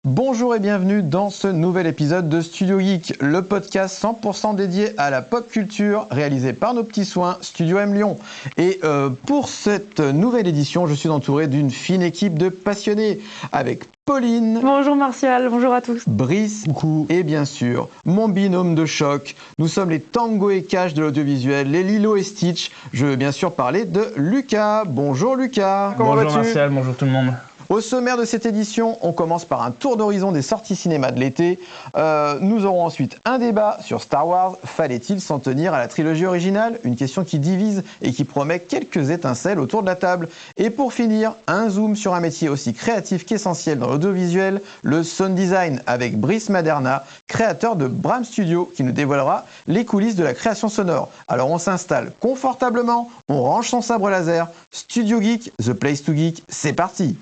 Bonjour et bienvenue dans ce nouvel épisode de Studio Geek, le podcast 100% dédié à la pop culture, réalisé par nos petits soins Studio M Lyon. Et pour cette nouvelle édition, je suis entouré d'une fine équipe de passionnés, avec Pauline. Bonjour Martial, bonjour à tous. Brice. Coucou. Et bien sûr, mon binôme de choc. Nous sommes les Tango et Cash de l'audiovisuel, les Lilo et Stitch. Je veux bien sûr parler de Lucas. Bonjour Lucas. Comment vas-tu ? Bonjour Martial, bonjour tout le monde. Au sommaire de cette édition, on commence par un tour d'horizon des sorties cinéma de l'été. Nous aurons ensuite un débat sur Star Wars. Fallait-il s'en tenir à la trilogie originale ? Une question qui divise et qui promet quelques étincelles autour de la table. Et pour finir, un zoom sur un métier aussi créatif qu'essentiel dans l'audiovisuel, le sound design avec Brice Maderna, créateur de Bram Studio, qui nous dévoilera les coulisses de la création sonore. Alors on s'installe confortablement, on range son sabre laser. Studio Geek, the place to geek, c'est parti.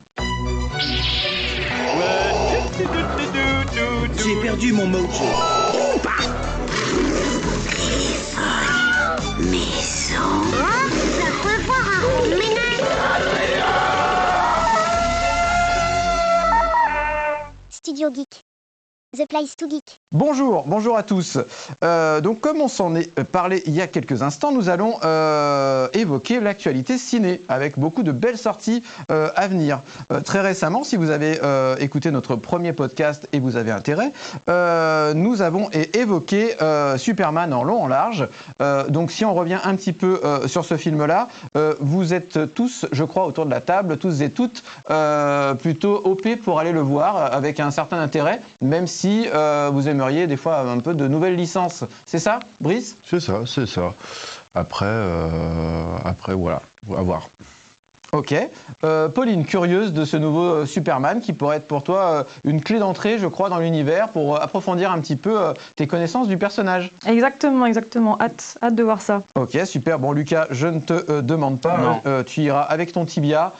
J'ai perdu mon mojo. Maison. Ça peut voir un ménage. Studio Geek. The Place to Geek. Bonjour à tous. Donc comme on s'en est parlé il y a quelques instants, nous allons évoquer l'actualité ciné avec beaucoup de belles sorties à venir. Très récemment, si vous avez écouté notre premier podcast et vous avez intérêt, nous avons évoqué Superman en long, en large. Donc si on revient un petit peu sur ce film-là, vous êtes tous, je crois, autour de la table, tous et toutes, plutôt OP pour aller le voir avec un certain intérêt, même si vous aimeriez des fois un peu de nouvelles licences. C'est ça, Brice ? C'est ça. Après, voilà, à voir. Ok. Pauline, curieuse de ce nouveau Superman qui pourrait être pour toi une clé d'entrée, je crois, dans l'univers pour approfondir un petit peu tes connaissances du personnage. Exactement. Hâte de voir ça. Ok, super. Bon, Lucas, je ne te demande pas. Tu iras avec ton tibia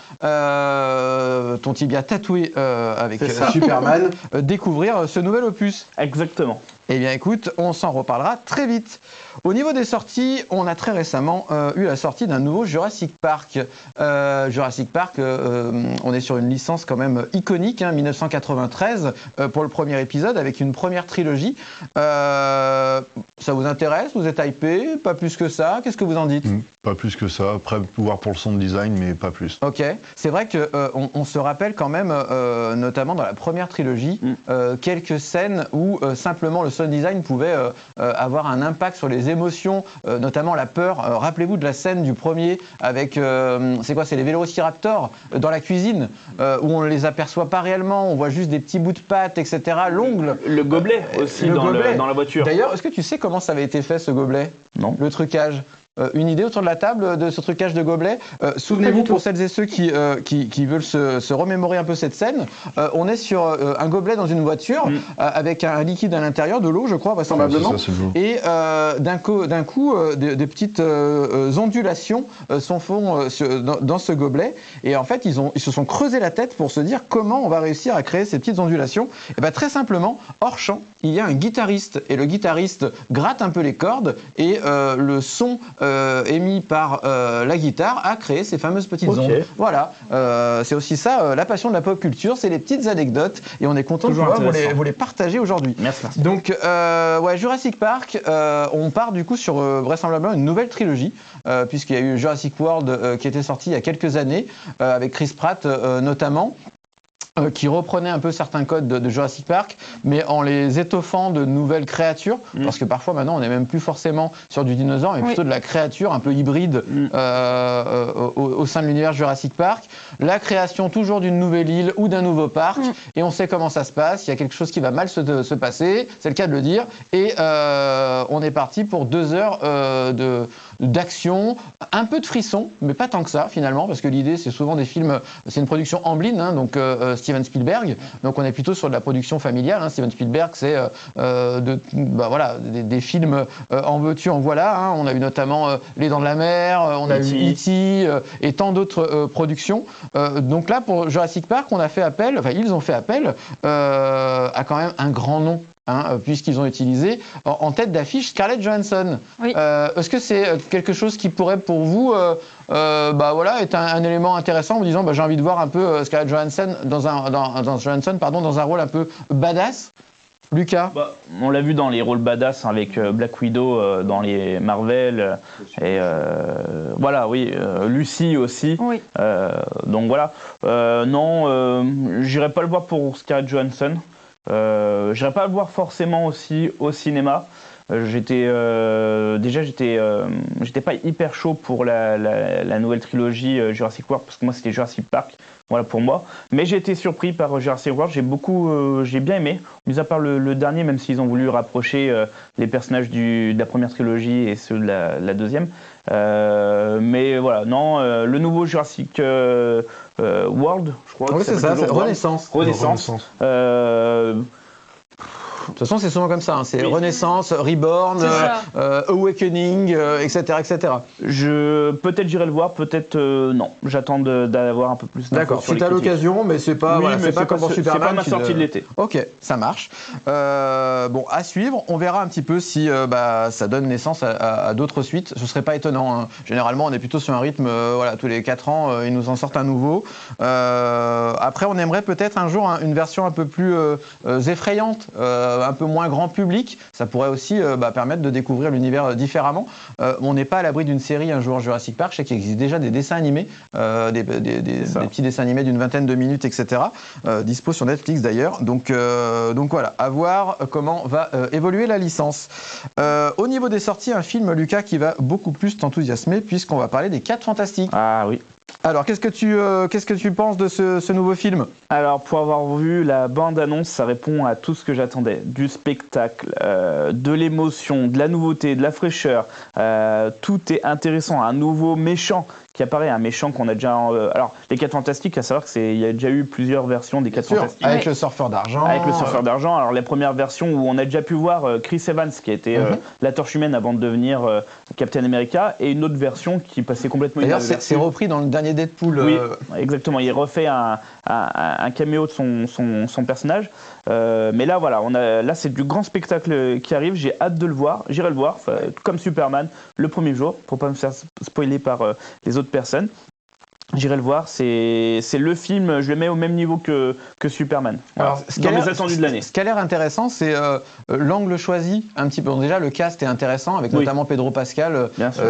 tatoué avec Superman, découvrir ce nouvel opus. Exactement. Eh bien, écoute, on s'en reparlera très vite. Au niveau des sorties, on a très récemment eu la sortie d'un nouveau Jurassic Park. Jurassic Park, on est sur une licence quand même iconique, 1993, pour le premier épisode, avec une première trilogie. Ça vous intéresse ? Vous êtes hypé ? Pas plus que ça ? Qu'est-ce que vous en dites ? Pas plus que ça. Après, voir pour le sound design, mais pas plus. Ok. C'est vrai qu'on se rappelle quand même, notamment dans la première trilogie, quelques scènes où simplement le sound design pouvait avoir un impact sur les émotions, notamment la peur. Rappelez-vous de la scène du premier avec, c'est les vélociraptors dans la cuisine, où on ne les aperçoit pas réellement, on voit juste des petits bouts de pâte, etc. L'ongle. Le gobelet aussi dans la voiture. D'ailleurs, est-ce que tu sais comment ça avait été fait, ce gobelet ? Non. Le trucage. Une idée autour de la table de ce trucage de gobelet. Souvenez-vous, pour celles et ceux qui veulent se remémorer un peu cette scène, on est sur un gobelet dans une voiture avec un liquide à l'intérieur, de l'eau, je crois, vraisemblablement. Ouais, c'est ça, et d'un coup, des petites ondulations s'en font dans ce gobelet. Et en fait, ils se sont creusé la tête pour se dire comment on va réussir à créer ces petites ondulations. Et bien, très simplement, hors champ, il y a un guitariste. Et le guitariste gratte un peu les cordes et le son émis par la guitare a créé ces fameuses petites ondes. Voilà, c'est aussi ça, la passion de la pop culture, c'est les petites anecdotes et on est content de pouvoir vous les partager aujourd'hui. Merci. Donc, Jurassic Park, on part du coup sur vraisemblablement une nouvelle trilogie, puisqu'il y a eu Jurassic World qui était sorti il y a quelques années, avec Chris Pratt notamment, qui reprenait un peu certains codes de Jurassic Park, mais en les étoffant de nouvelles créatures, parce que parfois maintenant on n'est même plus forcément sur du dinosaure, mais plutôt de la créature un peu hybride au sein de l'univers Jurassic Park. La création toujours d'une nouvelle île ou d'un nouveau parc, et on sait comment ça se passe, il y a quelque chose qui va mal se passer, c'est le cas de le dire, et on est parti pour 2 heures d'action, un peu de frisson, mais pas tant que ça finalement, parce que l'idée c'est souvent des films, c'est une production Amblin, donc Steven Spielberg, donc on est plutôt sur de la production familiale. Steven Spielberg, c'est des films en veux-tu, en voilà. On a eu notamment Les Dents de la Mer, on a eu E.T. Et tant d'autres productions. Donc là, pour Jurassic Park, ils ont fait appel à quand même un grand nom puisqu'ils ont utilisé en tête d'affiche Scarlett Johansson. Oui. Est-ce que c'est quelque chose qui pourrait pour vous être un élément intéressant en vous disant j'ai envie de voir un peu Scarlett Johansson dans un rôle un peu badass? Lucas? On l'a vu dans les rôles badass avec Black Widow dans les Marvel Lucy aussi. Oui. Donc voilà. J'irai pas le voir pour Scarlett Johansson. J'irai pas le voir forcément aussi au cinéma. J'étais pas hyper chaud pour la nouvelle trilogie Jurassic World parce que moi c'était Jurassic Park. Voilà pour moi. Mais j'ai été surpris par Jurassic World. J'ai bien aimé. Mis à part le dernier, même s'ils ont voulu rapprocher les personnages de la première trilogie et ceux de la deuxième. Mais voilà, non, le nouveau Jurassic World, je crois. Oui, c'est ça, c'est Renaissance. Renaissance. De toute façon, c'est souvent comme ça. C'est Renaissance, Reborn, Awakening, etc., etc. Peut-être j'irai le voir, peut-être non. J'attends d'avoir un peu plus d'infos. D'accord. C'est à l'occasion, mais c'est pas. C'est pas comme pour Superman. C'est pas ma sortie de l'été. Ok, ça marche. À suivre. On verra un petit peu si ça donne naissance à d'autres suites. Ce serait pas étonnant. Généralement, on est plutôt sur un rythme. Tous les 4 ans, ils nous en sortent un nouveau. Après, on aimerait peut-être un jour une version un peu plus effrayante. Un peu moins grand public, ça pourrait aussi permettre de découvrir l'univers différemment. On n'est pas à l'abri d'une série un jour Jurassic Park, je sais qu'il existe déjà des dessins animés, des petits dessins animés d'une vingtaine de minutes, etc. Dispo sur Netflix d'ailleurs. Donc voilà, à voir comment va évoluer la licence. Au niveau des sorties, un film, Lucas, qui va beaucoup plus t'enthousiasmer puisqu'on va parler des 4 Fantastiques. Ah oui. Alors, qu'est-ce que tu penses de ce nouveau film? Alors, pour avoir vu la bande-annonce, ça répond à tout ce que j'attendais. Du spectacle, de l'émotion, de la nouveauté, de la fraîcheur. Tout est intéressant. Un nouveau méchant qui apparaît, un méchant qu'on a déjà... alors, les 4 Fantastiques, à savoir qu'il y a déjà eu plusieurs versions des 4 Fantastiques. Avec le surfeur d'argent. Avec le surfeur d'argent. Alors, la première version où on a déjà pu voir Chris Evans, qui a été la Torche Humaine avant de devenir Captain America, et une autre version qui passait complètement inaperçue. D'ailleurs, c'est repris dans le dernier Deadpool. Oui, exactement. Il refait un caméo de son personnage. Mais là, voilà, là, c'est du grand spectacle qui arrive. J'ai hâte de le voir. J'irai le voir, comme Superman, le premier jour, pour pas me faire spoiler par les autres personnes. J'irai le voir, c'est le film, je le mets au même niveau que Superman. Voilà. Alors, dans mes attendus de l'année. Ce qui a l'air intéressant, c'est l'angle choisi un petit peu. Bon, déjà, le cast est intéressant, avec notamment Pedro Pascal,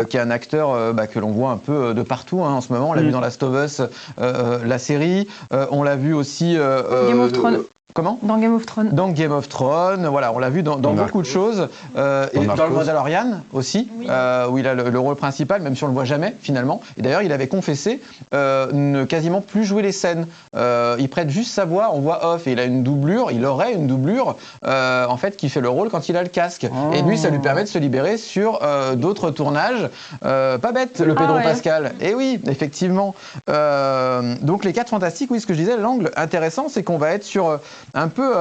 qui est un acteur que l'on voit un peu de partout en ce moment. On l'a vu dans Last of Us, la série. On l'a vu aussi... Game of Thrones. Comment? Dans Game of Thrones. Dans Game of Thrones, voilà, on l'a vu dans beaucoup de choses. Et dans le Mandalorian aussi, où il a le rôle principal, même si on le voit jamais finalement. Et d'ailleurs, il avait confessé ne quasiment plus jouer les scènes. Il prête juste sa voix en voix off et il a une doublure. Il aurait une doublure en fait qui fait le rôle quand il a le casque. Oh. Et lui, ça lui permet de se libérer sur d'autres tournages. Pas bête, le Pedro Pascal. Et oui, effectivement. Donc les 4 Fantastiques, oui, ce que je disais, l'angle intéressant, c'est qu'on va être sur un peu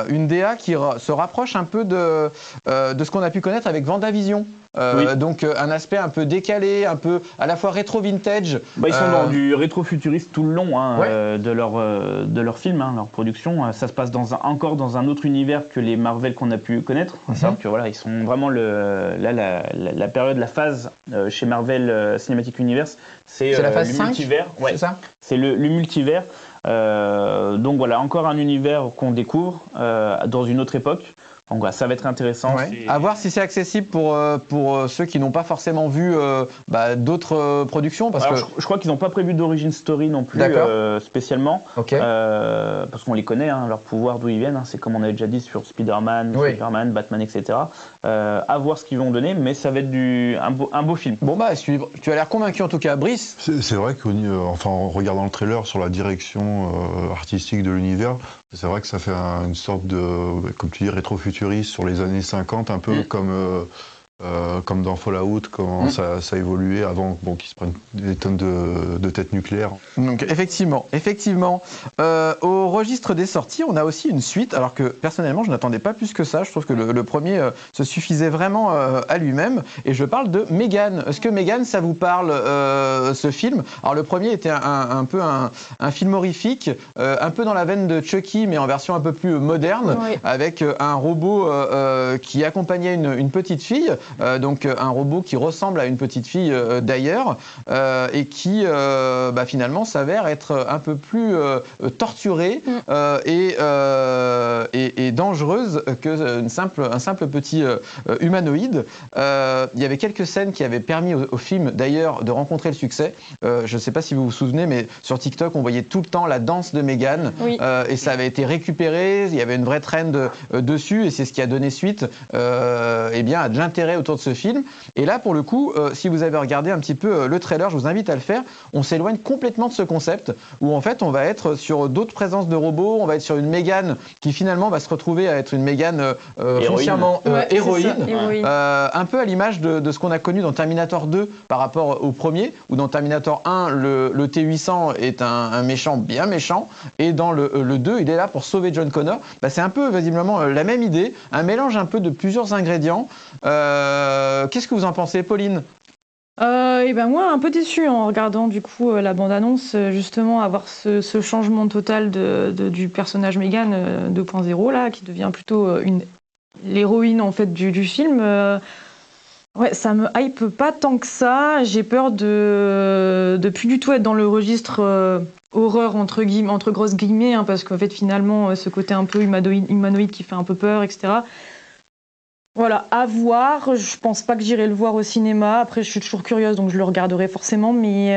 une DA qui se rapproche un peu de ce qu'on a pu connaître avec Vendavision. Donc un aspect un peu décalé, un peu à la fois rétro-vintage. Ils sont dans du rétro-futuriste tout le long de leur film, leur production. Ça se passe encore dans un autre univers que les Marvel qu'on a pu connaître. C'est-à-dire que voilà, ils sont vraiment la période, la phase chez Marvel Cinematic Universe, c'est la phase 5, multivers. C'est ça. C'est le multivers. Donc voilà, encore un univers qu'on découvre dans une autre époque. Donc voilà, ça va être intéressant. À voir si c'est accessible pour ceux qui n'ont pas forcément vu d'autres productions. Je crois qu'ils n'ont pas prévu d'origin story non plus spécialement. Parce qu'on les connaît, leur pouvoir, d'où ils viennent. C'est comme on avait déjà dit sur Spider-Man, Superman, Batman, etc. À voir ce qu'ils vont donner, mais ça va être un beau film. Bon, à suivre. Tu as l'air convaincu en tout cas, Brice. C'est vrai en regardant le trailer sur la direction artistique de l'univers, c'est vrai que ça fait une sorte de, comme tu dis, rétro-futuriste sur les années 50, un peu comme comme dans Fallout, comment ça a évolué avant qu'ils se prennent des tonnes de têtes nucléaires. Donc effectivement. Au registre des sorties, on a aussi une suite, alors que personnellement, je n'attendais pas plus que ça. Je trouve que le premier se suffisait vraiment à lui-même. Et je parle de Megan. Est-ce que Megan, ça vous parle, ce film? Alors le premier était un peu un film horrifique, un peu dans la veine de Chucky, mais en version un peu plus moderne, Oui. avec un robot qui accompagnait une petite fille, donc un robot qui ressemble à une petite fille d'ailleurs, et qui finalement s'avère être un peu plus torturée et dangereuse qu'un simple petit humanoïde. Il y avait quelques scènes qui avaient permis au film d'ailleurs de rencontrer le succès. Je ne sais pas si vous vous souvenez, mais sur TikTok, on voyait tout le temps la danse de Megan, Oui. et ça avait été récupéré. Il y avait une vraie trend dessus, et c'est ce qui a donné suite à de l'intérêt autour de ce film. Et là, pour le coup, si vous avez regardé un petit peu le trailer, je vous invite à le faire. On s'éloigne complètement de ce concept où en fait on va être sur d'autres présences de robots, on va être sur une Megan qui finalement va se retrouver à être une Megan foncièrement héroïne, un peu à l'image de ce qu'on a connu dans Terminator 2 par rapport au premier, où dans Terminator 1 le T-800 est un méchant bien méchant, et dans le 2 il est là pour sauver John Connor. C'est un peu visiblement la même idée, un mélange un peu de plusieurs ingrédients. Qu'est-ce que vous en pensez, Pauline? Moi, un peu déçue en regardant du coup la bande-annonce, justement, avoir ce changement total du personnage Megan 2.0 là, qui devient plutôt l'héroïne en fait du film. Ça me hype pas tant que ça. J'ai peur de plus du tout être dans le registre horreur entre grosses guillemets, parce qu'en fait finalement ce côté un peu humanoïde qui fait un peu peur, etc. Voilà, à voir. Je pense pas que j'irai le voir au cinéma. Après, je suis toujours curieuse, donc je le regarderai forcément. Mais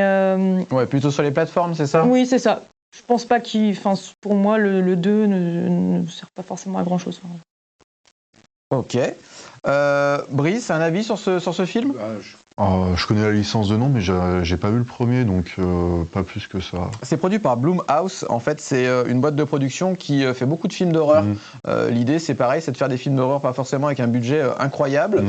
Ouais, plutôt sur les plateformes, c'est ça? oui, c'est ça. Je pense pas pour moi, le 2 ne sert pas forcément à grand chose. Ok. Brice, un avis sur ce film? Je connais la licence de nom, mais j'ai pas vu le premier, donc pas plus que ça. C'est produit par Blumhouse. En fait, c'est une boîte de production qui fait beaucoup de films d'horreur. L'idée, c'est pareil, c'est de faire des films d'horreur pas forcément avec un budget incroyable.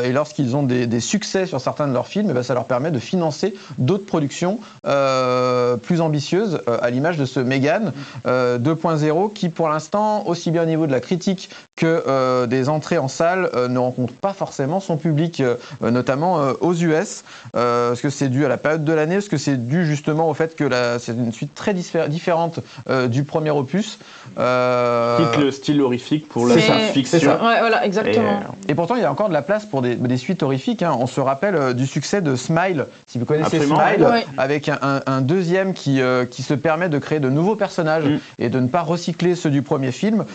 Et lorsqu'ils ont des succès sur certains de leurs films, ça leur permet de financer d'autres productions plus ambitieuses, à l'image de ce Megan 2.0, qui pour l'instant, aussi bien au niveau de la critique que des entrées en salle, ne rencontre pas forcément son public, notamment aux US. Est-ce que c'est dû à la période de l'année? Est-ce que c'est dû justement au fait que c'est une suite très différente du premier opus? Quitte le style horrifique pour la science-fiction. Ouais, voilà, exactement. Et pourtant, il y a encore de la place pour des suites horrifiques. On se rappelle du succès de Smile, si vous connaissez Absolument, Smile, ouais. avec un deuxième qui se permet de créer de nouveaux personnages et de ne pas recycler ceux du premier film.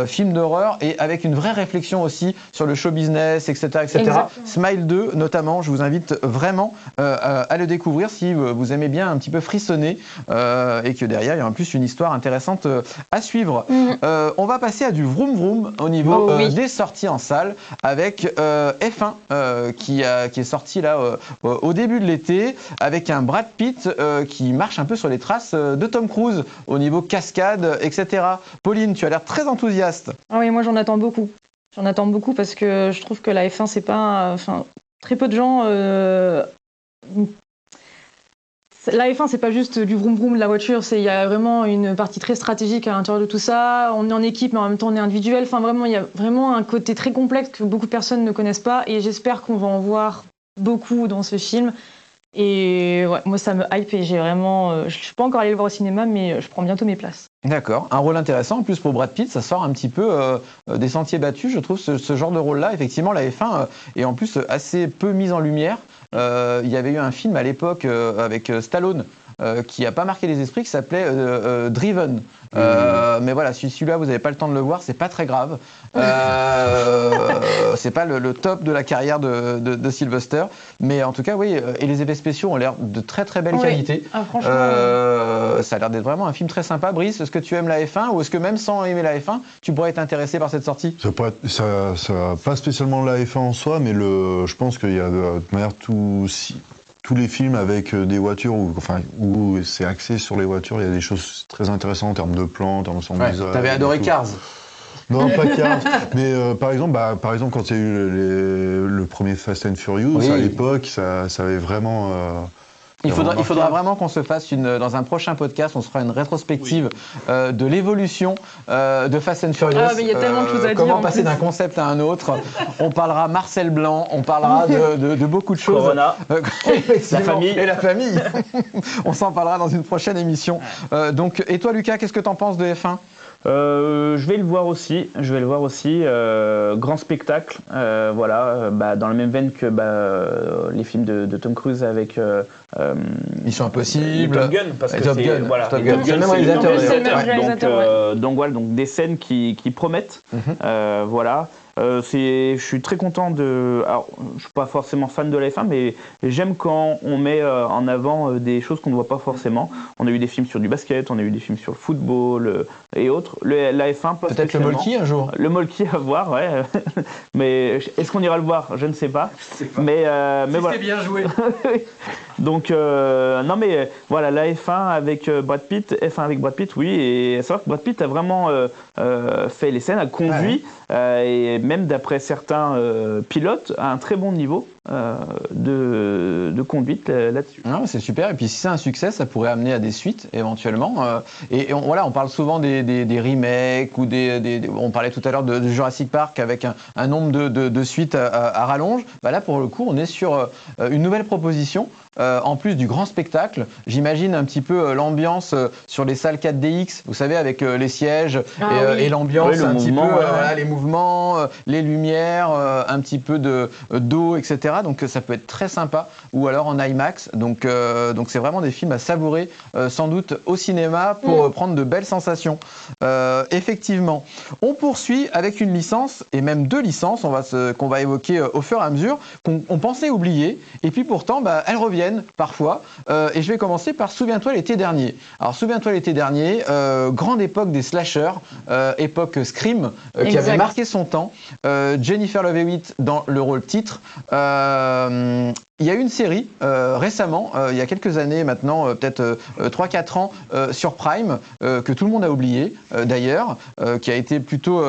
Film d'horreur et avec une vraie réflexion aussi sur le show business, etc. Exactement. Smile 2, notamment, je vous invite vraiment à le découvrir si vous aimez bien un petit peu frissonner et que derrière, il y a en plus une histoire intéressante à suivre. On va passer à du vroom vroom au niveau des sorties en salle avec F1 qui est sorti là au début de l'été avec un Brad Pitt qui marche un peu sur les traces de Tom Cruise au niveau cascade, etc. Pauline, tu as l'air très enthousiaste. Ah oui, moi j'en attends beaucoup. J'en attends beaucoup parce que je trouve que la F1, c'est pas... très peu de gens... La F1, c'est pas juste du vroom vroom de la voiture, il y a vraiment une partie très stratégique à l'intérieur de tout ça. On est en équipe, mais en même temps on est individuel. Vraiment, il y a vraiment un côté très complexe que beaucoup de personnes ne connaissent pas. Et j'espère qu'on va en voir beaucoup dans ce film. Et ouais, moi ça me hype et j'ai vraiment... je suis pas encore allée le voir au cinéma, mais je prends bientôt mes places. D'accord, un rôle intéressant. En plus pour Brad Pitt, ça sort un petit peu des sentiers battus, je trouve, ce genre de rôle-là. Effectivement, la F1 est en plus assez peu mise en lumière. Il y avait eu un film à l'époque avec Stallone qui n'a pas marqué les esprits, qui s'appelait Driven. Mais voilà, si celui-là, vous n'avez pas le temps de le voir, c'est pas très grave. C'est pas le top de la carrière de Sylvester. Mais en tout cas, oui, et les effets spéciaux ont l'air de très très belle qualité. Ah, franchement, ça a l'air d'être vraiment un film très sympa. Brice, est-ce que tu aimes la F1 ou est-ce que même sans aimer la F1, tu pourrais être intéressé par cette sortie? Ça pas spécialement la F1 en soi, mais je pense qu'il y a de manière tous les films avec des voitures où c'est axé sur les voitures, il y a des choses très intéressantes en termes de plans, en termes de sound design. T'avais adoré Cars. Non, pas Cars. Mais par exemple, quand il y a eu le premier Fast and Furious, Oui. à l'époque, ça avait vraiment. Il faudra vraiment qu'on se fasse dans un prochain podcast, on se fera une rétrospective de l'évolution de Fast and Furious. Ah, mais il y a tellement de choses à dire, Comment en passer plus. d'un concept à un autre. On parlera Marcel Blanc, on parlera de beaucoup de choses. Corona. Effectivement. La famille. Et la famille. On s'en parlera dans une prochaine émission. Donc, et toi, Lucas, qu'est-ce que t'en penses de F1 ? Je vais le voir aussi. Grand spectacle, dans la même veine que les films de Tom Cruise avec Mission Impossible. Top Gun, parce que Top c'est Gun, voilà, Top et Gun. Top C'est le même c'est réalisateur, c'est le même d'ailleurs. réalisateur. donc des scènes qui promettent. Voilà. Je suis très content de. Alors, je suis pas forcément fan de la F1, mais j'aime quand on met en avant des choses qu'on ne voit pas forcément. On a eu des films sur du basket, on a eu des films sur le football et autres. La F1, pas Peut-être le spécialement. Molki un jour. Le Molki à voir, ouais. Mais est-ce qu'on ira le voir? Je ne sais pas. Mais voilà. bien joué. Donc, non, mais voilà, la F1 avec Brad Pitt, oui, et savoir que Brad Pitt a vraiment fait les scènes, a conduit, et même d'après certains pilotes, à un très bon niveau de conduite là-dessus. Non, c'est super. Et puis si c'est un succès, ça pourrait amener à des suites éventuellement. On parle souvent des remakes ou on parlait tout à l'heure de Jurassic Park avec un nombre de suites à rallonge. Bah là, pour le coup, on est sur une nouvelle proposition. En plus du grand spectacle, j'imagine un petit peu l'ambiance sur les salles 4DX, vous savez, avec les sièges et l'ambiance, Oui, un petit peu, mouvement, les mouvements, les lumières, un petit peu d'eau, etc. Donc ça peut être très sympa, ou alors en IMAX. Donc c'est vraiment des films à savourer, sans doute au cinéma, pour prendre de belles sensations. Effectivement. On poursuit avec une licence, et même deux licences, qu'on va évoquer au fur et à mesure, qu'on pensait oublier, et puis pourtant, elles reviennent parfois. Et je vais commencer par Souviens-toi l'été dernier. Alors, Souviens-toi l'été dernier, grande époque des slashers, époque Scream, qui avait marqué son temps. Jennifer Love Hewitt dans le rôle titre. Il y a eu une série récemment, il y a quelques années maintenant, peut-être 3-4 ans, sur Prime, que tout le monde a oublié d'ailleurs, qui a été plutôt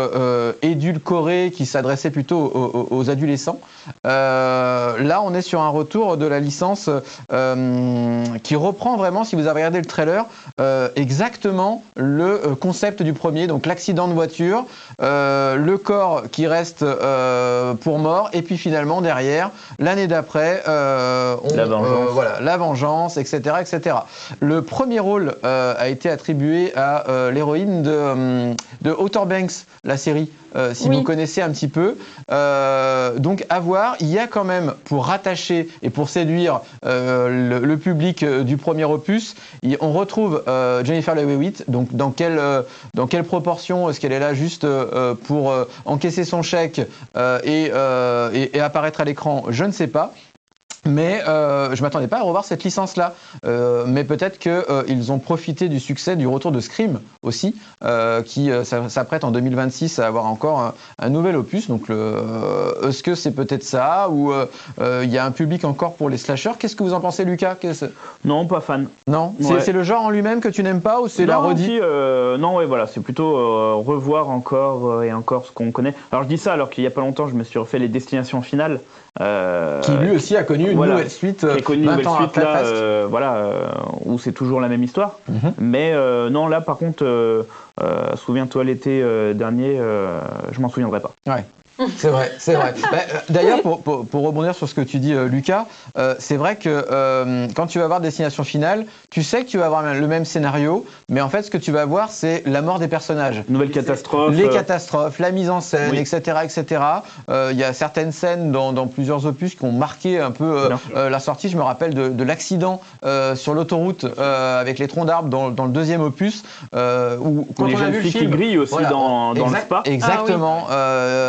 édulcorée, qui s'adressait plutôt aux adolescents. Là, on est sur un retour de la licence qui reprend vraiment, si vous avez regardé le trailer, exactement le concept du premier, donc l'accident de voiture, le corps qui reste pour mort, et puis finalement derrière, l'année d'après, la vengeance, etc., etc. Le premier rôle a été attribué à l'héroïne de Outer Banks, la série, si vous connaissez un petit peu. Donc à voir, il y a quand même, pour rattacher et pour séduire le public du premier opus, on retrouve Jennifer Love Hewitt. Donc dans quelle proportion est-ce qu'elle est là juste pour encaisser son chèque et apparaître à l'écran, je ne sais pas. Mais je m'attendais pas à revoir cette licence-là. Mais peut-être qu'ils ont profité du succès du retour de Scream aussi, qui s'apprête en 2026 à avoir encore un nouvel opus. Donc, est-ce que c'est peut-être ça, ou il y a un public encore pour les slashers? Qu'est-ce que vous en pensez, Lucas? Non, pas fan. Non, Ouais. c'est le genre en lui-même que tu n'aimes pas, ou c'est la redite? Non, ouais, voilà, c'est plutôt revoir encore et encore ce qu'on connaît. Alors je dis ça alors qu'il y a pas longtemps, je me suis refait les Destinations Finales. Qui lui aussi a connu une nouvelle suite, qui a connu une 20 nouvelle ans suite après là, presque. où c'est toujours la même histoire. Mais non, là par contre, souviens-toi l'été dernier, je m'en souviendrai pas. Ouais. C'est vrai, c'est vrai. D'ailleurs, pour rebondir sur ce que tu dis, Lucas, c'est vrai que quand tu vas voir Destination Finale, tu sais que tu vas avoir le même scénario, mais en fait, ce que tu vas voir, c'est la mort des personnages. Nouvelle catastrophe. Les catastrophes, la mise en scène, oui. etc., etc. Il y a certaines scènes dans plusieurs opus qui ont marqué un peu la sortie. Je me rappelle de l'accident sur l'autoroute avec les troncs d'arbres dans le deuxième opus. Où quand les on a jeunes vu le filles qui film, grillent aussi dans le spa. Exactement.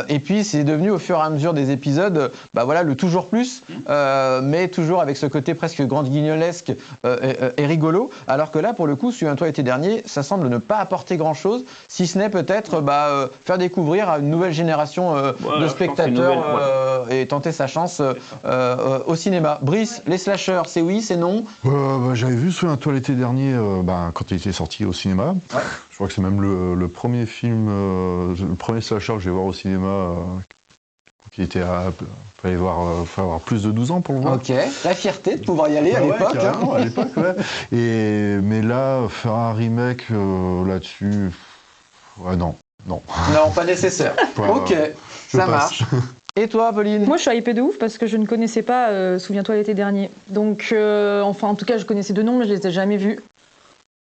Et puis, c'est devenu au fur et à mesure des épisodes, le toujours plus, mais toujours avec ce côté presque grand guignolesque et rigolo. Alors que là, pour le coup, Souviens-toi l'été dernier, ça semble ne pas apporter grand-chose, si ce n'est peut-être faire découvrir à une nouvelle génération de spectateurs et tenter sa chance au cinéma. Brice, les slashers, c'est oui, c'est non? J'avais vu Souviens-toi l'été dernier quand il était sorti au cinéma. Je crois que c'est même le premier film, le premier slasher que je vais voir au cinéma, qui était fallait avoir plus de 12 ans pour le voir. Ok, la fierté de pouvoir y aller à l'époque. Carrément, à l'époque, ouais. Mais là, faire un remake là-dessus, ouais, non. Non, pas nécessaire. Ouais, Ok, je ça passe. marche. Et toi, Pauline? Moi, je suis hypée de ouf parce que je ne connaissais pas Souviens-toi l'été dernier. Donc, enfin, en tout cas, je connaissais deux noms, mais je les ai jamais vus.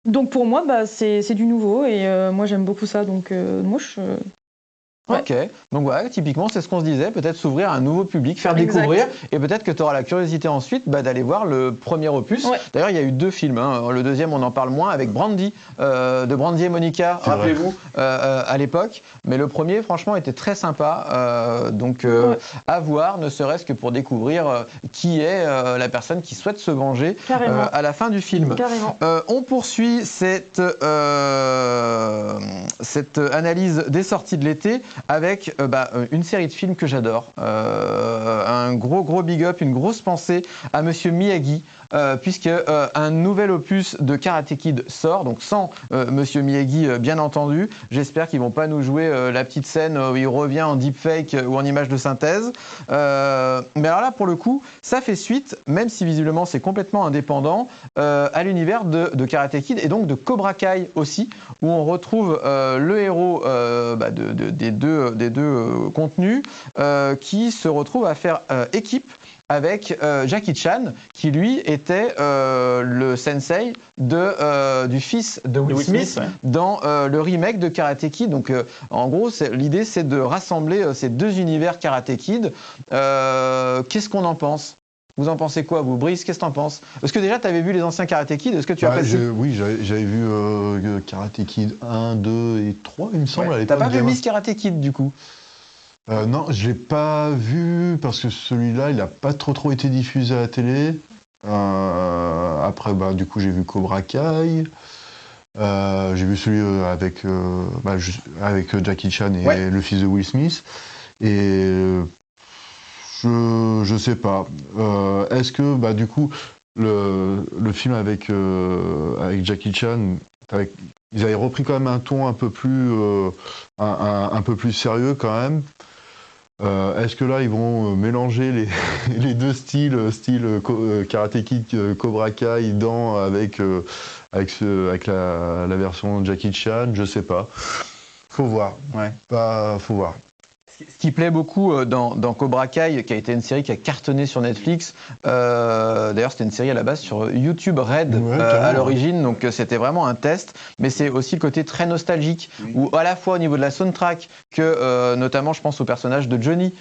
Donc, pour moi, bah, c'est du nouveau et moi, j'aime beaucoup ça. Donc, moi, Ouais. Ok, donc voilà, typiquement, c'est ce qu'on se disait, peut-être s'ouvrir à un nouveau public, faire Exact. découvrir, et peut-être que tu auras la curiosité ensuite d'aller voir le premier opus. Ouais. D'ailleurs, il y a eu 2 films, hein. Le deuxième, on en parle moins, avec Brandy, de Brandy et Monica, C'est rappelez-vous, à l'époque. Mais le premier, franchement, était très sympa, donc Ouais. à voir, ne serait-ce que pour découvrir qui est la personne qui souhaite se venger Carrément. à la fin du film. Carrément. On poursuit cette analyse des sorties de l'été avec une série de films que j'adore. Un gros big up, une grosse pensée à Monsieur Miyagi, puisque un nouvel opus de Karate Kid sort, donc sans Monsieur Miyagi bien entendu. J'espère qu'ils vont pas nous jouer la petite scène où il revient en deepfake ou en image de synthèse. Mais alors là, pour le coup, ça fait suite, même si visiblement c'est complètement indépendant, à l'univers de Karate Kid et donc de Cobra Kai aussi, où on retrouve le héros des deux contenus qui se retrouve à faire équipe avec Jackie Chan, qui lui était le sensei du fils de Will Smith ouais. dans le remake de Karate Kid. Donc en gros, l'idée c'est de rassembler ces deux univers Karate Kid. Qu'est-ce qu'on en pense ? Vous en pensez quoi, vous? Brice, qu'est-ce que t'en penses? Est-ce que déjà tu avais vu les anciens Karate Kid? Est-ce que tu as passé... Oui, j'avais vu Karate Kid 1, 2 et 3, il me semble, à T'as l'époque. pas vu gamin. Miss Karate Kid du coup? Non, je l'ai pas vu parce que celui-là, il n'a pas trop été diffusé à la télé. Après, du coup, j'ai vu Cobra Kai. J'ai vu celui avec Jackie Chan et le fils de Will Smith. Et je sais pas. Est-ce que, du coup, le film avec Jackie Chan, ils avaient repris quand même un ton un peu plus sérieux quand même. Est-ce que là, ils vont mélanger les deux styles Karate Kid, Cobra Kai, avec la version Jackie Chan? Je sais pas. Faut voir. Ouais. Faut voir. Ce qui plaît beaucoup dans Cobra Kai, qui a été une série qui a cartonné sur Netflix, d'ailleurs c'était une série à la base sur YouTube Red à l'origine, donc c'était vraiment un test, mais c'est aussi le côté très nostalgique, où à la fois au niveau de la soundtrack, que notamment je pense au personnage de Johnny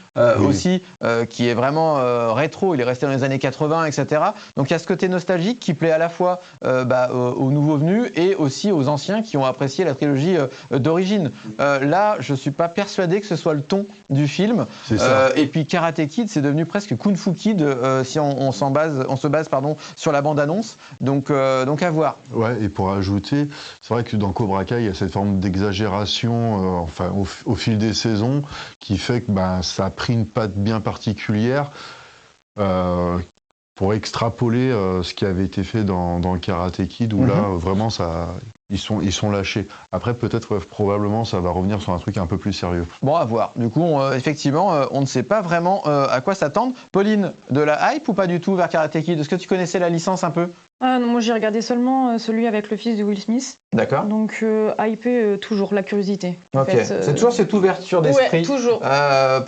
aussi, qui est vraiment rétro, il est resté dans les années 80, etc. Donc il y a ce côté nostalgique qui plaît à la fois aux nouveaux venus et aussi aux anciens qui ont apprécié la trilogie d'origine. Là, je suis pas persuadé que ce soit le ton du film. C'est ça. Et puis Karate Kid, c'est devenu presque Kung Fu Kid si on se base sur la bande-annonce. Donc à voir. Ouais, et pour ajouter, c'est vrai que dans Cobra Kai, il y a cette forme d'exagération au fil des saisons qui fait que ça a pris une patte bien particulière pour extrapoler ce qui avait été fait dans le Karate Kid, où là, vraiment, ils sont lâchés. Après, peut-être, probablement, ça va revenir sur un truc un peu plus sérieux. Bon, à voir. Du coup, effectivement, on ne sait pas vraiment à quoi s'attendre. Pauline, de la hype ou pas du tout vers Karate Kid? Est-ce que tu connaissais la licence un peu? Ah non, moi j'ai regardé seulement celui avec le fils de Will Smith. D'accord. Donc hypé toujours, la curiosité. En Ok. fait, C'est toujours cette ouverture d'esprit Ouais, toujours.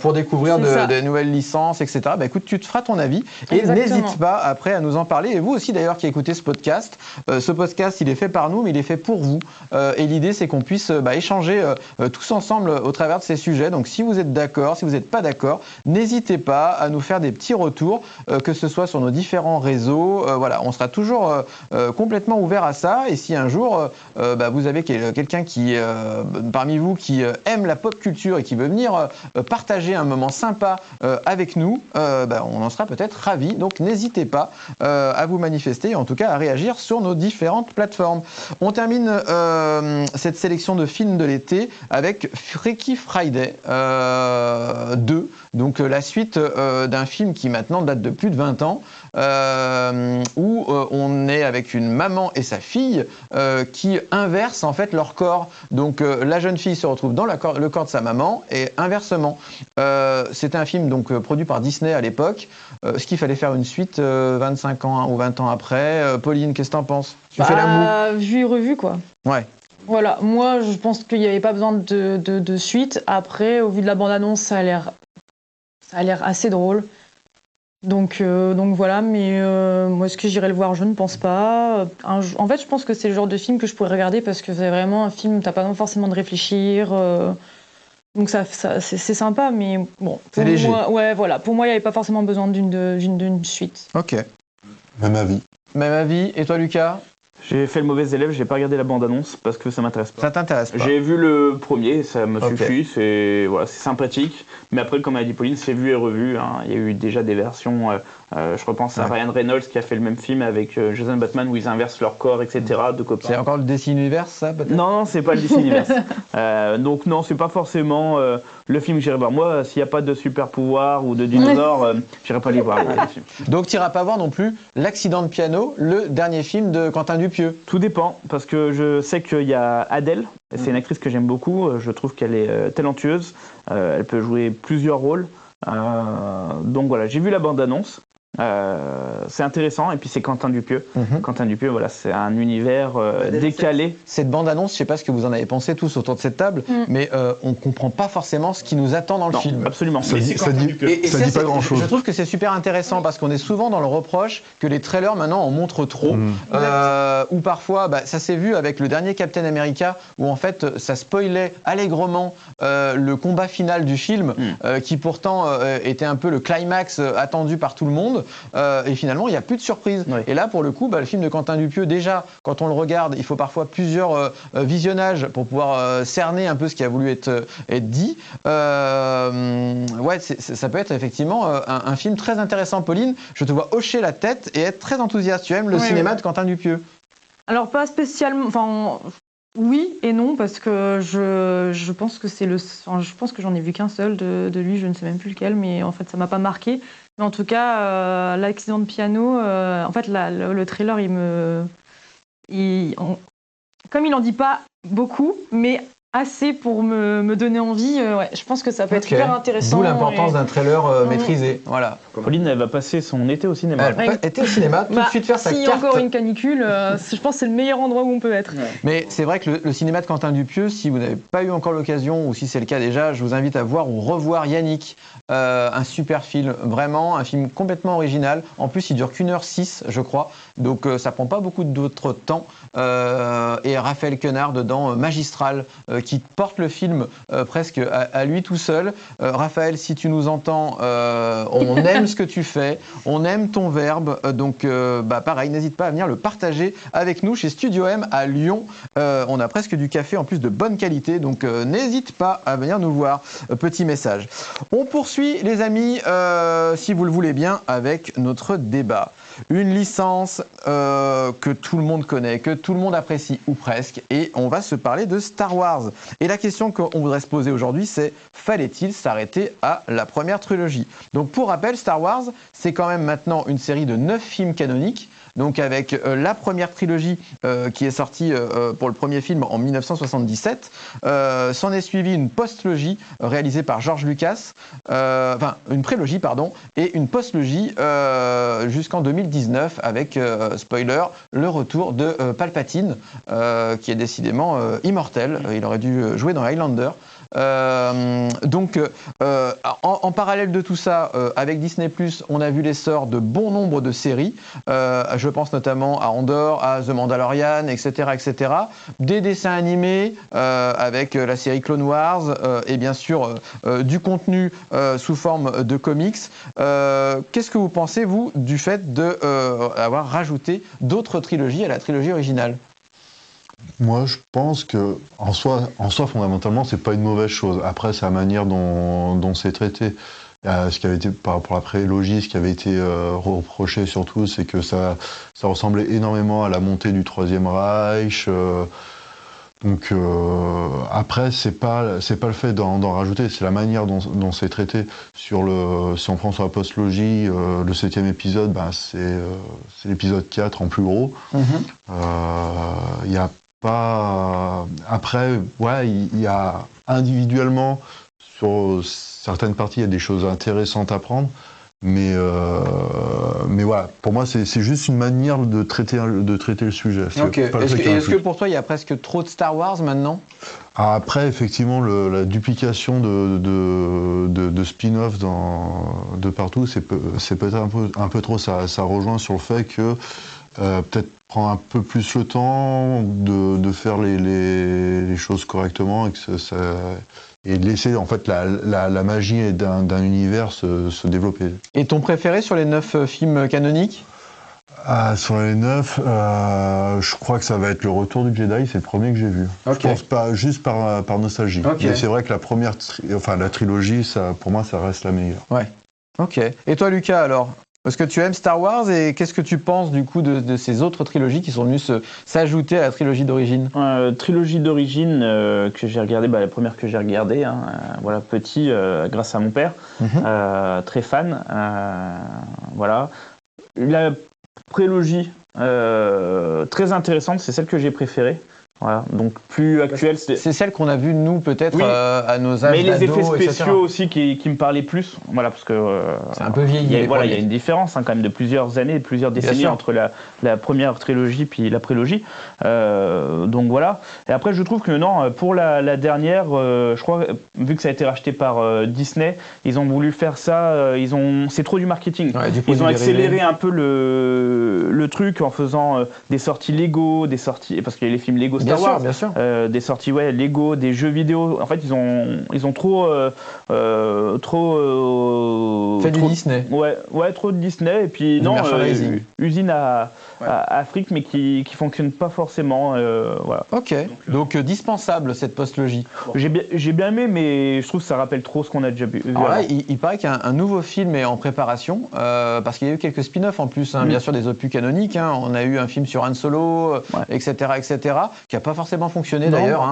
pour découvrir C'est ça. des nouvelles licences, etc. Bah écoute, tu te feras ton avis et Exactement. n'hésite pas après à nous en parler. Et vous aussi d'ailleurs qui écoutez ce podcast, il est fait par nous, mais il est fait pour vous. Et l'idée c'est qu'on puisse échanger tous ensemble au travers de ces sujets. Donc si vous êtes d'accord, si vous n'êtes pas d'accord, n'hésitez pas à nous faire des petits retours, que ce soit sur nos différents réseaux. Voilà, on sera toujours complètement ouvert à ça. Et si un jour vous avez quelqu'un qui parmi vous qui aime la pop culture et qui veut venir partager un moment sympa avec nous, on en sera peut-être ravis. Donc n'hésitez pas à vous manifester et en tout cas à réagir sur nos différentes plateformes. On termine termine cette sélection de films de l'été avec Freaky Friday 2, donc la suite d'un film qui maintenant date de plus de 20 ans, où on est avec une maman et sa fille qui inversent en fait leur corps. Donc la jeune fille se retrouve dans le corps de sa maman et inversement. C'était un film donc produit par Disney à l'époque. Ce qu'il fallait faire une suite 25 ans ou 20 ans après. Pauline, qu'est-ce que t'en penses? Tu fais la moue? Vu et revu, quoi. Ouais. Voilà, moi je pense qu'il n'y avait pas besoin de suite. Après, au vu de la bande-annonce, ça a l'air assez drôle. Donc voilà, mais moi est-ce que j'irai le voir? Je ne pense pas. En fait, je pense que c'est le genre de film que je pourrais regarder parce que c'est vraiment un film où t'as pas forcément de réfléchir. Donc c'est sympa, mais bon. C'est léger. Ouais, voilà. Pour moi, il n'y avait pas forcément besoin d'une suite. Ok. Même avis. Même avis. Et toi, Lucas? J'ai fait le mauvais élève, j'ai pas regardé la bande-annonce parce que ça m'intéresse pas. Ça t'intéresse pas? J'ai vu le premier, ça me Ok. suffit, c'est sympathique. Mais après, comme a dit Pauline, c'est vu et revu. Hein. Il y a eu déjà des versions, je repense à Ryan Reynolds qui a fait le même film avec Jason Bateman où ils inversent leur corps, etc. de copains. C'est encore le DC Universe, ça, peut-être? Non, c'est pas le DC Universe. Donc non, c'est pas forcément le film que j'irai voir. Moi, s'il n'y a pas de super pouvoir ou de dinosaures, j'irai pas les voir. Donc tu n'iras pas voir non plus L'Accident de piano, le dernier film de Quentin Dupieux. Tout dépend, parce que je sais qu'il y a Adèle, c'est une actrice que j'aime beaucoup, je trouve qu'elle est talentueuse, elle peut jouer plusieurs rôles, donc voilà, j'ai vu la bande-annonce, c'est intéressant, et puis c'est Quentin Dupieux. Quentin Dupieux, voilà, c'est un univers décalé. Cette bande-annonce, je ne sais pas ce que vous en avez pensé tous autour de cette table, mais on ne comprend pas forcément ce qui nous attend dans le Non, film. absolument. Ça dit Ça pas grand-chose. Je trouve que c'est super intéressant parce qu'on est souvent dans le reproche que les trailers maintenant en montrent trop, ou parfois, ça s'est vu avec le dernier Captain America où en fait ça spoilait allègrement le combat final du film, qui pourtant était un peu le climax attendu par tout le monde, et finalement il n'y a plus de surprise. Oui. Et là pour le coup, le film de Quentin Dupieux, déjà quand on le regarde, il faut parfois plusieurs visionnages pour pouvoir cerner un peu ce qui a voulu être dit. Ouais, ça peut être effectivement un film très intéressant. Pauline, je te vois hocher la tête et être très enthousiaste. Tu aimes le cinéma de Quentin Dupieux? Alors pas spécialement. Enfin, oui et non parce que je pense que je pense que j'en ai vu qu'un seul de lui. Je ne sais même plus lequel, mais en fait ça m'a pas marqué. Mais en tout cas, L'Accident de piano. En fait, le trailer, comme il en dit pas beaucoup, mais assez pour me donner envie. Ouais, je pense que ça peut être hyper intéressant. D'où l'importance d'un trailer maîtrisé. Voilà. Pauline, elle va passer son été au cinéma. Elle était au cinéma, tout de suite faire sa s'il y a carte. encore une canicule, je pense que c'est le meilleur endroit où on peut être. Mais c'est vrai que le cinéma de Quentin Dupieux, si vous n'avez pas eu encore l'occasion, ou si c'est le cas déjà, je vous invite à voir ou revoir Yannick. Un super film, vraiment, un film complètement original. En plus, il dure qu'1h06, je crois. Donc, ça prend pas beaucoup d'autre temps. Et Raphaël Quenard dedans, magistral, qui porte le film presque à lui tout seul. Raphaël, si tu nous entends, on aime ce que tu fais, on aime ton verbe. Donc, pareil, n'hésite pas à venir le partager avec nous chez Studio M à Lyon. On a presque du café en plus de bonne qualité. Donc, n'hésite pas à venir nous voir. Petit message. On poursuit, les amis, si vous le voulez bien, avec notre débat. Une licence que tout le monde connaît, que tout le monde apprécie, ou presque, et on va se parler de Star Wars. Et la question qu'on voudrait se poser aujourd'hui, c'est fallait-il s'arrêter à la première trilogie? Donc pour rappel, Star Wars, c'est quand même maintenant une série de 9 films canoniques, donc avec la première trilogie qui est sortie pour le premier film en 1977. S'en est suivi une postlogie réalisée par George Lucas, une prélogie, pardon, et une postlogie jusqu'en 2019 avec, spoiler, le retour de Palpatine, qui est décidément immortel. Il aurait dû jouer dans Highlander. En parallèle de tout ça, avec Disney+, on a vu l'essor de bon nombre de séries. Je pense notamment à Andor, à The Mandalorian, etc., etc. Des dessins animés avec la série Clone Wars et bien sûr du contenu sous forme de comics. Qu'est-ce que vous pensez, vous, du fait d'avoir rajouté d'autres trilogies à la trilogie originale? Moi, je pense que en soi, fondamentalement, c'est pas une mauvaise chose. Après, c'est la manière dont c'est traité. Ce qui avait été, par rapport à la prélogie, ce qui avait été reproché surtout, c'est que ça ressemblait énormément à la montée du Troisième Reich. Donc après, c'est pas le fait d'en rajouter, c'est la manière dont c'est traité. Si on prend sur la postlogie, le 7e épisode, c'est l'épisode 4 en plus gros. Il y a pas. Après, ouais, il y a individuellement sur certaines parties, il y a des choses intéressantes à prendre. Mais voilà, pour moi, c'est juste une manière de traiter le sujet. Ok. Est-ce que pour toi, il y a presque trop de Star Wars maintenant ? Après, effectivement, la duplication de spin-off de partout, c'est peut-être un peu trop. Ça rejoint sur le fait que peut-être prendre un peu plus le temps de faire les choses correctement et de laisser en fait la magie d'un univers se développer. Et ton préféré sur les 9 films canoniques ? Sur les 9, je crois que ça va être Le Retour du Jedi, c'est le premier que j'ai vu. Okay. Je pense pas juste par nostalgie. Okay. Mais c'est vrai que la trilogie, pour moi, ça reste la meilleure. Ouais. Ok. Et toi, Lucas, alors ? Est-ce que tu aimes Star Wars et qu'est-ce que tu penses du coup de ces autres trilogies qui sont venues s'ajouter à la trilogie d'origine ? Trilogie d'origine que j'ai regardée, la première que j'ai regardée, voilà, petit, grâce à mon père, très fan, voilà. La prélogie, très intéressante, c'est celle que j'ai préférée. Voilà, donc plus actuelle. C'est celle qu'on a vue, nous, peut-être, oui, à nos âges. Mais les d'ado, effets spéciaux etc. aussi qui me parlaient plus. Voilà, parce que. C'est un peu vieilli. Il y a une différence quand même de plusieurs années, de plusieurs décennies entre la première trilogie puis la prélogie. Donc voilà. Et après, je trouve que non, pour la dernière, je crois, vu que ça a été racheté par Disney, ils ont voulu faire ça. C'est trop du marketing. Ouais, du coup, ils ont accéléré un peu le truc en faisant des sorties Lego, parce qu'il y a les films Lego Star Wars, bien sûr. des sorties Lego, des jeux vidéo. En fait, ils ont trop fait du Disney. Ouais, trop de Disney. Et puis non, usine à fric, mais qui fonctionne pas forcément. Voilà. Ok. Donc dispensable cette postlogie. Bon. J'ai bien aimé, mais je trouve que ça rappelle trop ce qu'on a déjà vu. Alors là, il paraît qu'un nouveau film est en préparation, parce qu'il y a eu quelques spin-offs en plus, bien sûr des opus canoniques. On a eu un film sur Han Solo, etc., qui n'a pas forcément fonctionné d'ailleurs.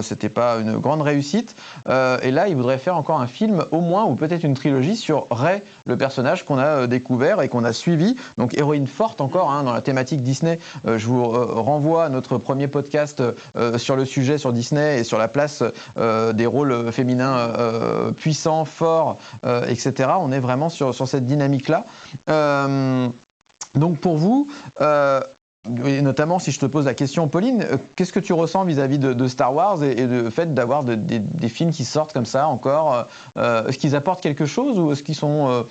C'était pas une grande réussite. Et là, il voudrait faire encore un film, au moins, ou peut-être une trilogie sur Rey, le personnage qu'on a découvert et qu'on a suivi. Donc héroïne forte encore dans la thématique Disney. Je vous renvoie à notre premier podcast sur le sujet, sur Disney et sur la place des rôles féminins puissants, forts, etc. On est vraiment sur cette dynamique-là. Donc pour vous, et notamment si je te pose la question, Pauline, qu'est-ce que tu ressens vis-à-vis de Star Wars et le fait d'avoir des films qui sortent comme ça encore est-ce qu'ils apportent quelque chose ou est-ce qu'ils sont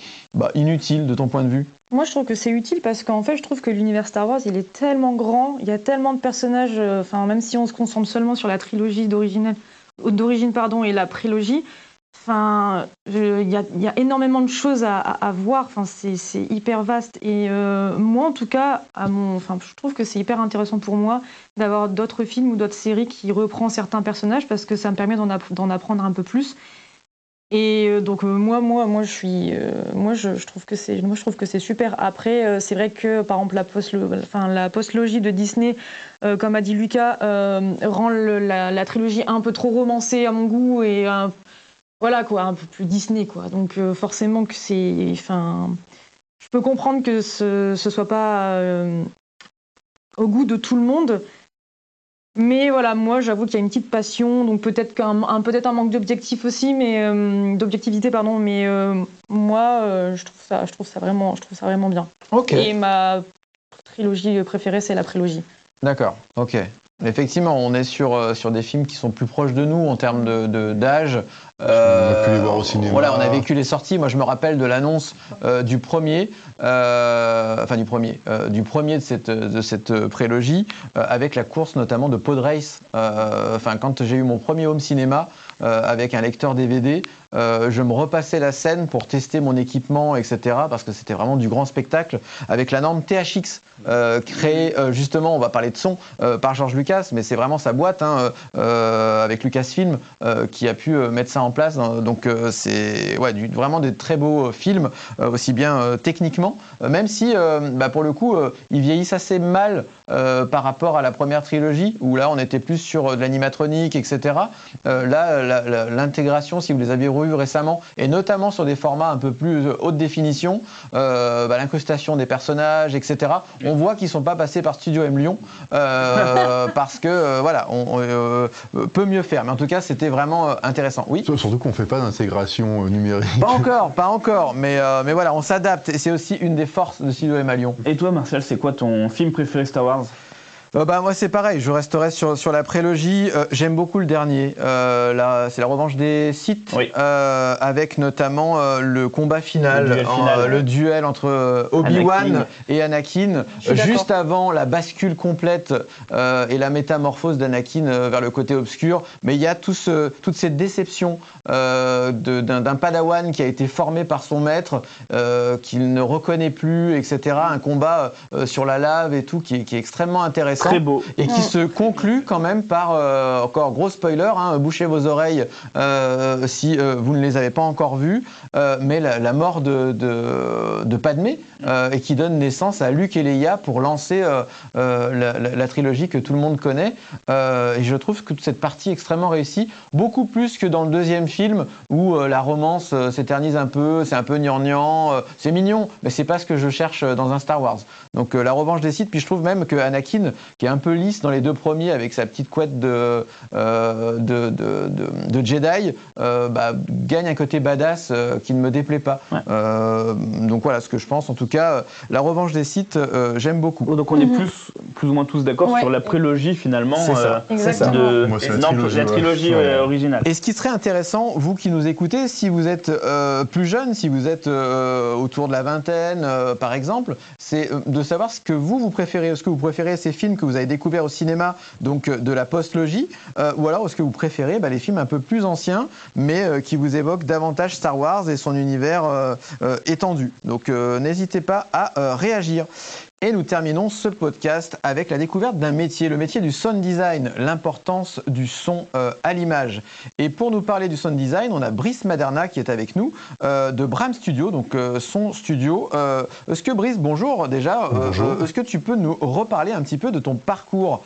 inutiles de ton point de vue ? Moi, je trouve que c'est utile parce qu'en fait, je trouve que l'univers Star Wars, il est tellement grand, il y a tellement de personnages, même si on se concentre seulement sur la trilogie d'origine et la prélogie, il y a énormément de choses à voir. C'est hyper vaste. Et moi, en tout cas, je trouve que c'est hyper intéressant pour moi d'avoir d'autres films ou d'autres séries qui reprend certains personnages parce que ça me permet d'en apprendre un peu plus. Et donc je trouve que c'est super. Après, c'est vrai que par exemple la postlogie de Disney, comme a dit Lucas, rend la trilogie un peu trop romancée à mon goût et un peu plus Disney quoi. Donc forcément que je peux comprendre que ce soit pas au goût de tout le monde. Mais voilà, moi j'avoue qu'il y a une petite passion, donc peut-être un manque d'objectif aussi, d'objectivité pardon, mais moi je trouve ça vraiment bien. Okay. Et ma trilogie préférée c'est la prélogie. D'accord, ok. Effectivement, on est sur des films qui sont plus proches de nous en termes d'âge. On a pu les voir au cinéma. Voilà, on a vécu les sorties. Moi, je me rappelle de l'annonce du premier de cette prélogie, avec la course notamment de Pod Race. Quand j'ai eu mon premier home cinéma, avec un lecteur DVD. Je me repassais la scène pour tester mon équipement, etc. parce que c'était vraiment du grand spectacle avec la norme THX créée justement, on va parler de son, par George Lucas, mais c'est vraiment sa boîte avec Lucasfilm qui a pu mettre ça en place. Donc c'est vraiment des très beaux films, aussi bien techniquement, même si pour le coup ils vieillissent assez mal par rapport à la première trilogie où là on était plus sur de l'animatronique, etc. Là l'intégration, si vous les aviez revus récemment, et notamment sur des formats un peu plus haute définition, l'incrustation des personnages, etc. On voit qu'ils ne sont pas passés par Studio M Lyon parce que on peut mieux faire. Mais en tout cas, c'était vraiment intéressant. Oui. Surtout qu'on ne fait pas d'intégration numérique. Pas encore. Mais voilà, on s'adapte. Et c'est aussi une des forces de Studio M à Lyon. Et toi, Martial, c'est quoi ton film préféré Star Wars ? Moi c'est pareil, je resterai sur la prélogie. J'aime beaucoup le dernier. C'est la revanche des Sith, oui. Avec notamment le combat final, le duel entre Obi-Wan et Anakin, juste avant la bascule complète et la métamorphose d'Anakin vers le côté obscur. Mais il y a toute cette déception d'un Padawan qui a été formé par son maître, qu'il ne reconnaît plus, etc. Un combat sur la lave et tout qui est extrêmement intéressant. Très beau. Et qui se conclut quand même par, encore gros spoiler, bouchez vos oreilles si vous ne les avez pas encore vus, mais la mort de Padmé, et qui donne naissance à Luke et Leia pour lancer la trilogie que tout le monde connaît. Et je trouve que cette partie est extrêmement réussie, beaucoup plus que dans le deuxième film où la romance s'éternise un peu, c'est un peu gnangnan, c'est mignon, mais c'est pas ce que je cherche dans un Star Wars. Donc la revanche des Sith, puis je trouve même que Anakin, qui est un peu lisse dans les deux premiers avec sa petite couette de Jedi, gagne un côté badass qui ne me déplaît pas. Ouais. Donc voilà ce que je pense. En tout cas, la revanche des Sith, j'aime beaucoup. Donc on est plus ou moins tous d'accord sur la prélogie finalement. C'est ça. Moi, c'est la trilogie originale. Et ce qui serait intéressant, vous qui nous écoutez, si vous êtes plus jeune, si vous êtes autour de la vingtaine par exemple, c'est de savoir ce que vous préférez. Est-ce que vous préférez ces films que vous avez découverts au cinéma, donc de la post-logie, ou alors est-ce que vous préférez les films un peu plus anciens, mais qui vous évoquent davantage Star Wars et son univers étendu. Donc n'hésitez pas à réagir. Et nous terminons ce podcast avec la découverte d'un métier, le métier du sound design, l'importance du son à l'image. Et pour nous parler du sound design, on a Brice Maderna qui est avec nous, de Bram Studio, donc son studio. Est-ce que Brice, bonjour déjà, est-ce que tu peux nous reparler un petit peu de ton parcours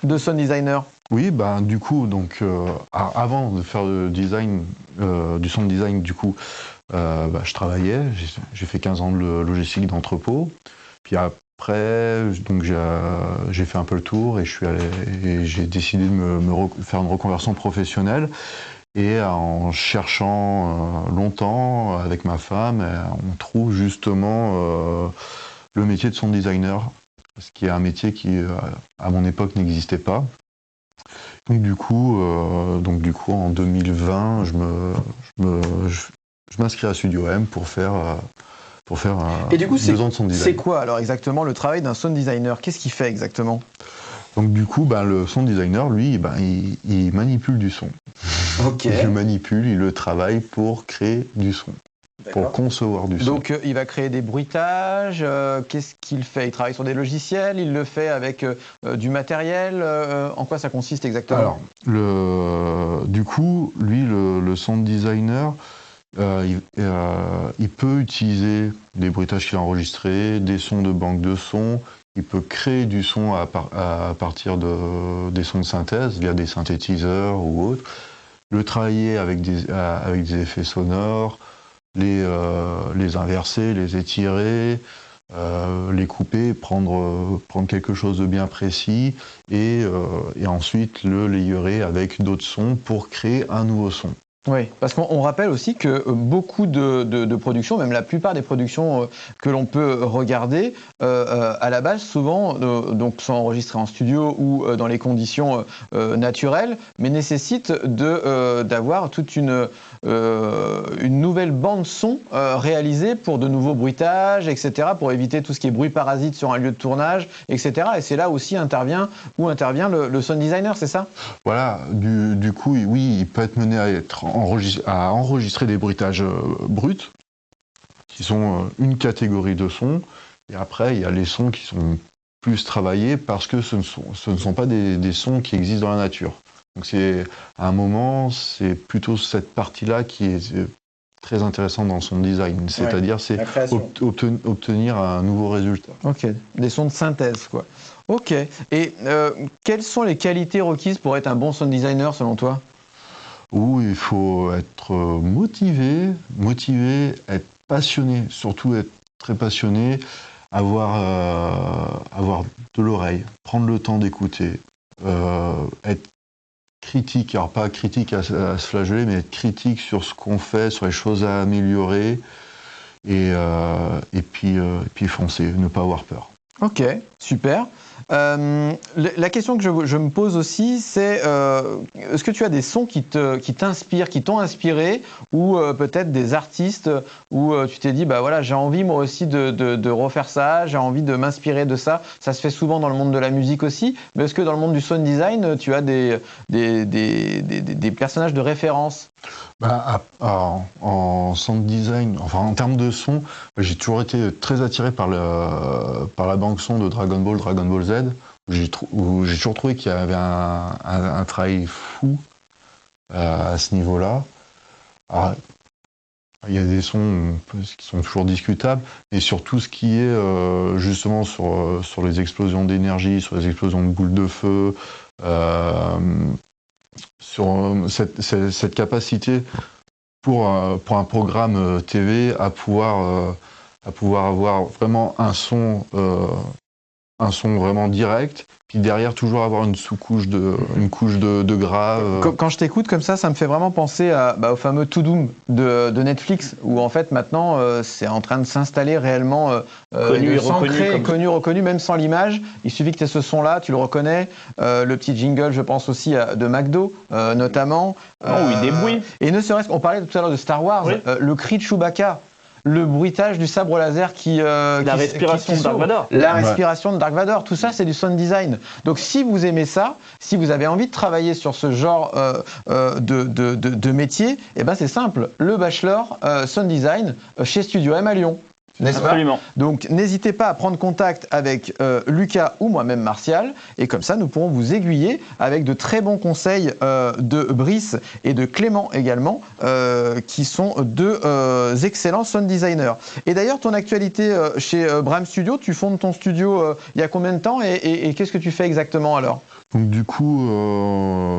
de sound designer ? Oui, du coup, donc avant de faire du sound design, du coup, je travaillais, j'ai fait 15 ans de logistique d'entrepôt. Puis après, donc j'ai fait un peu le tour et j'ai décidé de faire une reconversion professionnelle. Et en cherchant longtemps avec ma femme, on trouve justement le métier de sound designer, ce qui est un métier qui, à mon époque, n'existait pas. Donc du coup, en 2020, je m'inscris à Studio M pour faire et du coup, 2 ans de sound design. C'est quoi alors exactement le travail d'un sound designer ? Qu'est-ce qu'il fait exactement ? Donc du coup, le sound designer, lui, il manipule du son. Ok. Il le manipule, il le travaille pour créer du son. D'accord. Pour concevoir du son. Donc il va créer des bruitages, qu'est-ce qu'il fait ? Il travaille sur des logiciels, il le fait avec du matériel, en quoi ça consiste exactement ? Alors, du coup, lui, le sound designer, il peut utiliser des bruitages qu'il a enregistrés, des sons de banque de sons, il peut créer du son à partir des sons de synthèse via des synthétiseurs ou autres, le travailler avec des effets sonores, les inverser, les étirer, les couper, prendre quelque chose de bien précis et ensuite le layerer avec d'autres sons pour créer un nouveau son. Oui, parce qu'on rappelle aussi que beaucoup de productions, même la plupart des productions que l'on peut regarder, à la base, souvent, donc sont enregistrées en studio ou dans les conditions naturelles, mais nécessitent d'avoir toute une nouvelle bande son réalisée pour de nouveaux bruitages, etc., pour éviter tout ce qui est bruit parasite sur un lieu de tournage, etc. Et c'est là aussi intervient le sound designer, c'est ça? Voilà, du coup, oui, il peut être mené à enregistrer des bruitages bruts, qui sont une catégorie de sons. Et après, il y a les sons qui sont plus travaillés parce que ce ne sont pas des sons qui existent dans la nature. Donc à un moment, c'est plutôt cette partie-là qui est très intéressante dans son design. C'est-à-dire, c'est obtenir un nouveau résultat. Ok, des sons de synthèse, quoi. Ok, et quelles sont les qualités requises pour être un bon sound designer, selon toi? Où il faut être motivé, être passionné, surtout être très passionné, avoir de l'oreille, prendre le temps d'écouter, être critique, alors pas critique à se flageller, mais être critique sur ce qu'on fait, sur les choses à améliorer, et puis foncer, ne pas avoir peur. Ok, super. La question que je me pose aussi, c'est est-ce que tu as des sons qui t'inspirent, qui t'ont inspiré, ou peut-être des artistes où tu t'es dit, bah voilà, j'ai envie moi aussi de refaire ça, j'ai envie de m'inspirer de ça. Ça se fait souvent dans le monde de la musique aussi, mais est-ce que dans le monde du sound design, tu as des personnages de référence? En sound design, enfin en termes de son, j'ai toujours été très attiré par la banque son de Dragon Ball Z, où j'ai toujours trouvé qu'il y avait un travail fou à ce niveau-là. Alors, il y a des sons qui sont toujours discutables, et sur tout ce qui est justement sur les explosions d'énergie, sur les explosions de boules de feu, sur cette capacité pour un programme TV à pouvoir avoir vraiment un son vraiment direct, puis derrière toujours avoir une couche de gras. Quand je t'écoute comme ça me fait vraiment penser au fameux To Doom de Netflix, où en fait maintenant c'est en train de s'installer réellement, connu, reconnu, même sans l'image. Il suffit que tu aies ce son-là, tu le reconnais. Le petit jingle, je pense aussi de McDo, notamment. Oui, des bruits. Et ne serait-ce qu'on parlait tout à l'heure de Star Wars, oui. Le cri de Chewbacca. Le bruitage du sabre laser la respiration de Dark Vador. La respiration de Dark Vador, tout ça c'est du sound design. Donc si vous aimez ça, si vous avez envie de travailler sur ce genre de métier, eh ben c'est simple, le bachelor sound design chez Studio M à Lyon. N'est-ce pas ? Absolument. Donc n'hésitez pas à prendre contact avec Lucas ou moi-même Martial, et comme ça nous pourrons vous aiguiller avec de très bons conseils de Brice et de Clément également, qui sont deux excellents sound designers. Et d'ailleurs ton actualité chez Bram Studio, tu fondes ton studio il y a combien de temps, et qu'est-ce que tu fais exactement alors ? Donc du coup,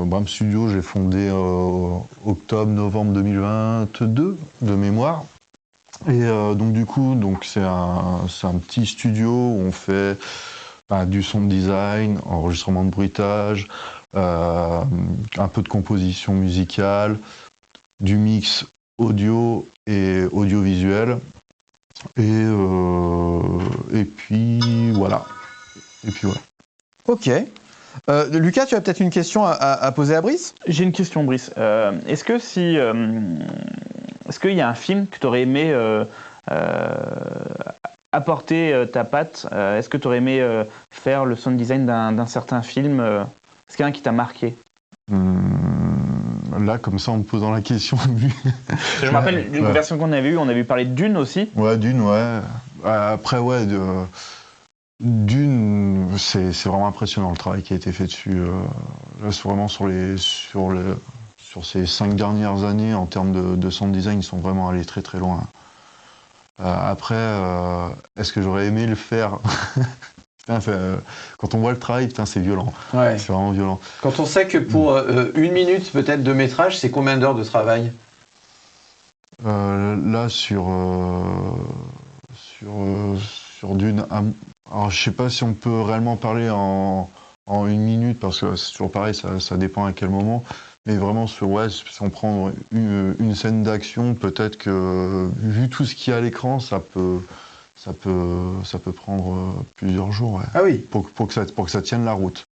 Bram Studio, j'ai fondé octobre-novembre 2022 de mémoire. Et donc du coup, c'est un petit studio où on fait du sound design, enregistrement de bruitage, un peu de composition musicale, du mix audio et audiovisuel, et puis voilà. Ok. Lucas, tu as peut-être une question à poser à Brice ? J'ai une question, Brice. Est-ce qu'il y a un film que tu aurais aimé apporter ta patte? Est-ce que tu aurais aimé faire le sound design d'un certain film? Est-ce qu'il y a un qui t'a marqué? Là, comme ça, en me posant la question. Je me rappelle d'une version qu'on avait eue, on avait parlé de Dune aussi. Ouais, Dune, ouais. Après, ouais, Dune, c'est vraiment impressionnant le travail qui a été fait dessus. Là, c'est vraiment sur ces 5 dernières années, en termes de sound design, ils sont vraiment allés très très loin. Après, est-ce que j'aurais aimé le faire? Putain, quand on voit le travail, putain, c'est violent. Ouais. C'est vraiment violent. Quand on sait que pour 1 minute peut-être de métrage, c'est combien d'heures de travail? Là, sur Dune, alors je sais pas si on peut réellement parler en 1 minute, parce que c'est toujours pareil, ça dépend à quel moment. Mais vraiment, si on prend une scène d'action, peut-être que, vu tout ce qu'il y a à l'écran, ça peut prendre plusieurs jours, ouais, Ah oui. pour que ça tienne la route.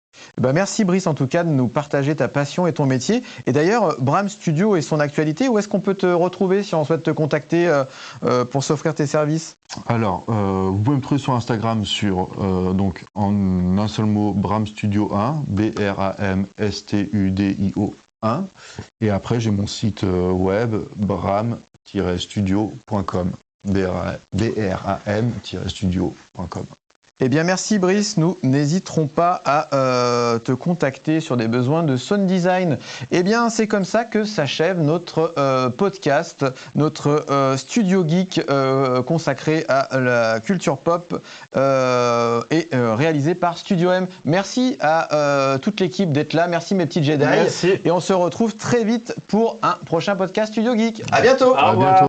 Merci Brice en tout cas de nous partager ta passion et ton métier. Et d'ailleurs, Bram Studio et son actualité, où est-ce qu'on peut te retrouver si on souhaite te contacter pour s'offrir tes services? Alors, vous pouvez me trouver sur Instagram donc en un seul mot, Bram Studio 1, BRAMSTUDIO 1. Et après, j'ai mon site web, bram-studio.com. BRAM-studio.com. Eh bien, merci Brice. Nous n'hésiterons pas à te contacter sur des besoins de sound design. Eh bien, c'est comme ça que s'achève notre podcast, notre studio geek consacré à la culture pop et réalisé par Studio M. Merci à toute l'équipe d'être là. Merci mes petits Jedi. Merci. Et on se retrouve très vite pour un prochain podcast Studio Geek. À bientôt. Au revoir.